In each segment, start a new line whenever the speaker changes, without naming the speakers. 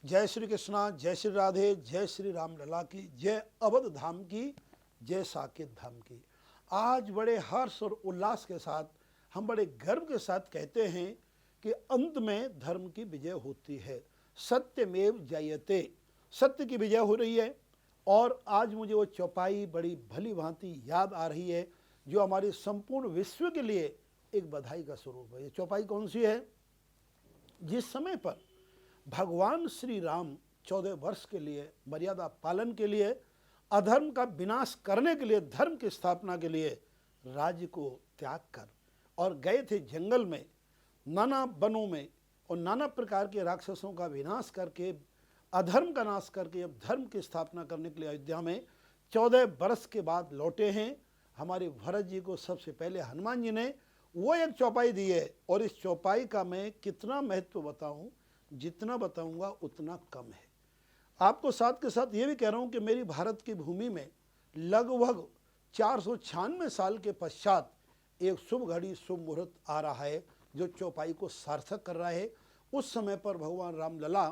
जय श्री कृष्णा, जय श्री राधे, जय श्री राम लला की, जय अवध धाम की, जय साकेत धाम की। आज बड़े हर्ष और उल्लास के साथ हम बड़े गर्व के साथ कहते हैं कि अंत में धर्म की विजय होती है। सत्यमेव जयते, सत्य की विजय हो रही है। और आज मुझे वो चौपाई बड़ी भली भांति याद आ रही है जो हमारे संपूर्ण विश्व के लिए एक बधाई का स्वरूप है। ये चौपाई कौन सी है? जिस समय पर भगवान श्री राम 14 वर्ष के लिए मर्यादा पालन के लिए, अधर्म का विनाश करने के लिए, धर्म की स्थापना के लिए राज्य को त्याग कर और गए थे जंगल में, नाना वनों में, और नाना प्रकार के राक्षसों का विनाश करके, अधर्म का नाश करके अब धर्म की स्थापना करने के लिए अयोध्या में 14 वर्ष के बाद लौटे हैं। हमारे भरत जी को सबसे पहले हनुमान जी ने वो एक चौपाई दी है। और इस चौपाई का मैं कितना महत्व बताऊं, जितना बताऊंगा उतना कम है। आपको साथ के साथ ये भी कह रहा हूं कि मेरी भारत की भूमि में लगभग 496 साल के पश्चात एक शुभ घड़ी, शुभ मुहूर्त आ रहा है जो चौपाई को सार्थक कर रहा है। उस समय पर भगवान राम लला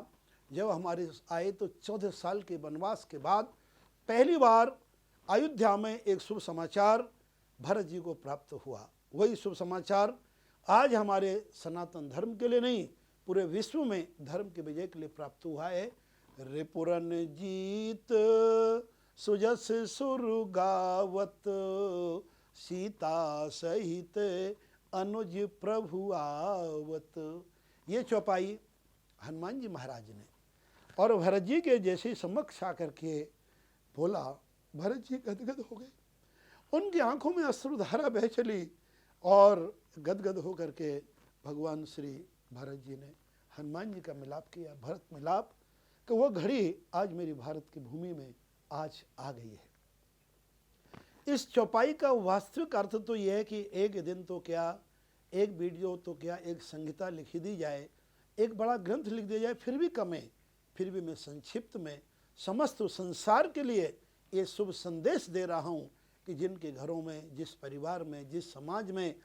जब हमारे आए तो 14 साल के वनवास के बाद पहली बार अयोध्या में एक शुभ समाचार भरत जी को प्राप्त हुआ। वही शुभ समाचार आज हमारे सनातन धर्म के लिए नहीं, पूरे विश्व में धर्म के विजय के लिए प्राप्त हुआ है। रिपुरन जीत सुजस सुर गावत, सीता सहित अनुज प्रभु आवत। ये चौपाई हनुमान जी महाराज ने और भरत जी के जैसे समक्ष आकर के बोला, भरत जी गदगद हो गए, उनकी आंखों में अश्रुधारा बह चली और गदगद होकर के भगवान श्री भरत जी ने हनुमान जी का मिलाप किया, भरत मिलाप, कि वो घड़ी आज मेरी भारत की भूमि में आज आ गई है। इस चौपाई का वास्तविक अर्थ तो यह है कि एक दिन तो क्या, एक वीडियो तो क्या, एक संहिता लिखी दी जाए, एक बड़ा ग्रंथ लिख दिया जाए, फिर भी कम है। फिर भी मैं संक्षिप्त में समस्त संसार के लिए ये शुभ संदेश दे रहा हूँ कि जिनके घरों में, जिस परिवार में, जिस समाज में,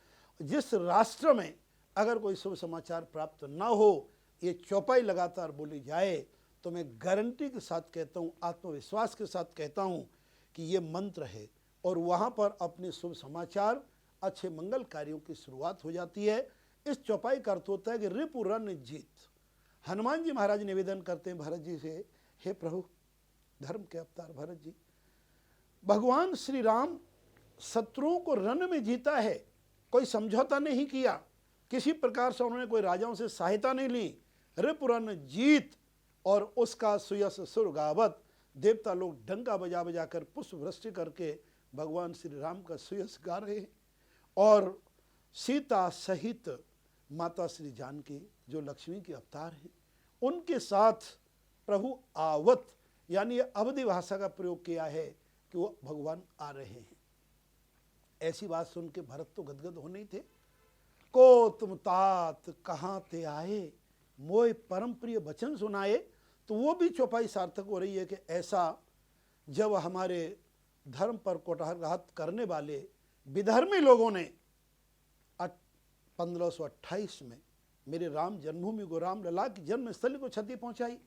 जिस राष्ट्र में अगर कोई शुभ समाचार प्राप्त ना हो, ये चौपाई लगातार बोली जाए तो मैं गारंटी के साथ कहता हूँ, आत्मविश्वास के साथ कहता हूँ कि ये मंत्र है और वहाँ पर अपने शुभ समाचार, अच्छे मंगल कार्यों की शुरुआत हो जाती है। इस चौपाई का अर्थ होता है कि रिपुरन जीत। हनुमान जी महाराज निवेदन करते हैं भरत जी से, हे प्रभु, धर्म के अवतार भरत जी, भगवान श्री राम शत्रुओं को रण में जीता है, कोई समझौता नहीं किया, किसी प्रकार से उन्होंने कोई राजाओं से सहायता नहीं ली। रिपुरन जीत और उसका सुयस सुर गावत, देवता लोग डंका बजा बजा कर पुष्प वृष्टि करके भगवान श्री राम का सुयस गा रहे हैं। और सीता सहित माता श्री जानकी जो लक्ष्मी के अवतार हैं, उनके साथ प्रभु आवत, यानी अवधि भाषा का प्रयोग किया है कि वो भगवान आ रहे हैं। ऐसी बात सुन के भरत तो गदगद हो नहीं थे। को तुम तात कहाँ ते आए, मोय परम प्रिय वचन सुनाए। तो वो भी चौपाई सार्थक हो रही है कि ऐसा जब हमारे धर्म पर कुठाराघात करने वाले विधर्मी लोगों ने 1528 में मेरे राम जन्मभूमि को, राम लला की जन्मस्थली को क्षति पहुंचाई।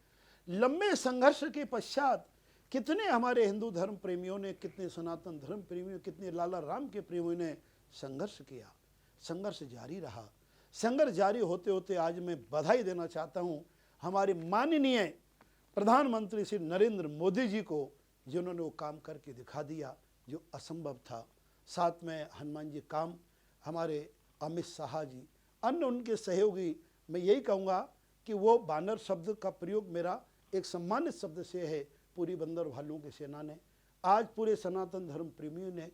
लंबे संघर्ष के पश्चात कितने हमारे हिंदू धर्म प्रेमियों ने, कितने सनातन धर्म प्रेमियों, कितने लाला राम के प्रेमियों ने संघर्ष किया। संघर्ष जारी रहा। संघर्ष जारी होते होते आज मैं बधाई देना चाहता हूं हमारे माननीय प्रधानमंत्री श्री नरेंद्र मोदी जी को, जिन्होंने वो काम करके दिखा दिया जो असंभव था। साथ में हनुमान जी काम, हमारे अमित शाह जी, अन्य उनके सहयोगी। मैं यही कहूँगा कि वो बानर शब्द का प्रयोग मेरा एक सम्मानित शब्द से है। पूरी बंदर भालुओं की सेना ने, आज पूरे सनातन धर्म प्रेमियों ने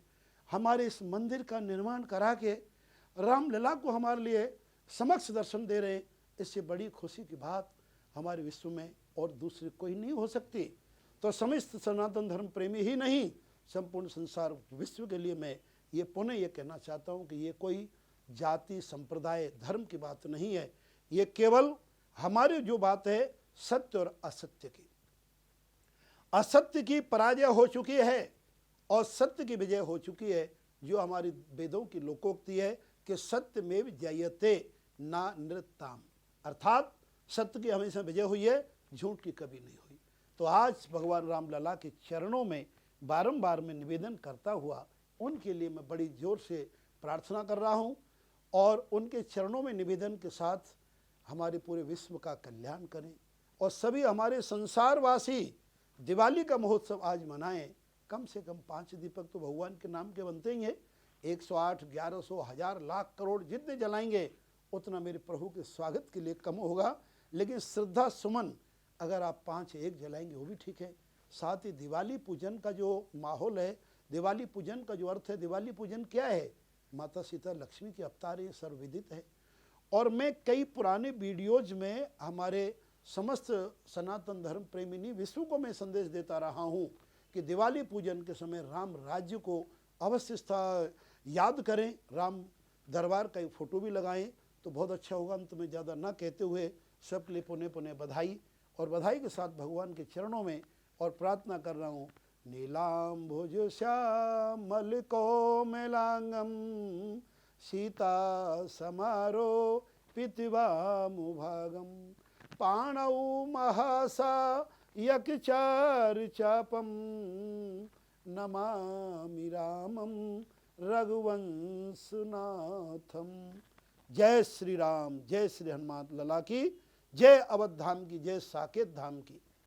हमारे इस मंदिर का निर्माण करा के रामलला को हमारे लिए समक्ष दर्शन दे रहे हैं। इससे बड़ी खुशी की बात हमारे विश्व में और दूसरी कोई नहीं हो सकती। तो समस्त सनातन धर्म प्रेमी ही नहीं, संपूर्ण संसार विश्व के लिए मैं ये पुनः ये कहना चाहता हूँ कि ये कोई जाति, संप्रदाय, धर्म की बात नहीं है। ये केवल हमारी जो बात है सत्य और असत्य की। असत्य की पराजय हो चुकी है और सत्य की विजय हो चुकी है। जो हमारी वेदों की लोकोक्ति है कि सत्यमेव जयते ना नृत्ताम, अर्थात सत्य की हमेशा विजय हुई है, झूठ की कभी नहीं हुई। तो आज भगवान राम लला के चरणों में बारंबार मैं निवेदन करता हुआ उनके लिए मैं बड़ी जोर से प्रार्थना कर रहा हूँ, और उनके चरणों में निवेदन के साथ हमारे पूरे विश्व का कल्याण करें और सभी हमारे संसारवासी दिवाली का महोत्सव आज मनाएं। कम से कम 5 दीपक तो भगवान के नाम के बनते ही हैं। 108, 1100, 1000, लाख, करोड़ जितने जलाएंगे उतना मेरे प्रभु के स्वागत के लिए कम होगा। लेकिन श्रद्धा सुमन अगर आप 5 जलाएंगे वो भी ठीक है। साथ ही दिवाली पूजन का जो माहौल है, दिवाली पूजन का जो अर्थ है, दिवाली पूजन क्या है? माता सीता लक्ष्मी के अवतार, ये सर्वविदित है। और मैं कई पुराने वीडियोज में हमारे समस्त सनातन धर्म प्रेमिनी विश्व को मैं संदेश देता रहा हूँ कि दिवाली पूजन के समय राम राज्य को अवश्य याद करें, राम दरबार का एक फ़ोटो भी लगाएं तो बहुत अच्छा होगा। अंत में ज़्यादा ना कहते हुए सबके लिए पुनः पुनः बधाई, और बधाई के साथ भगवान के चरणों में और प्रार्थना कर रहा हूँ। नीलाम्भुज श्यामल कोमलांगम सीता समारो पितवामुभागम पाणौ महासा यकचार चापम नमामि रामम रघुवंशनाथम। जय श्री राम, जय श्री हनुमान लला की, जय अवध धाम की, जय साकेत धाम की।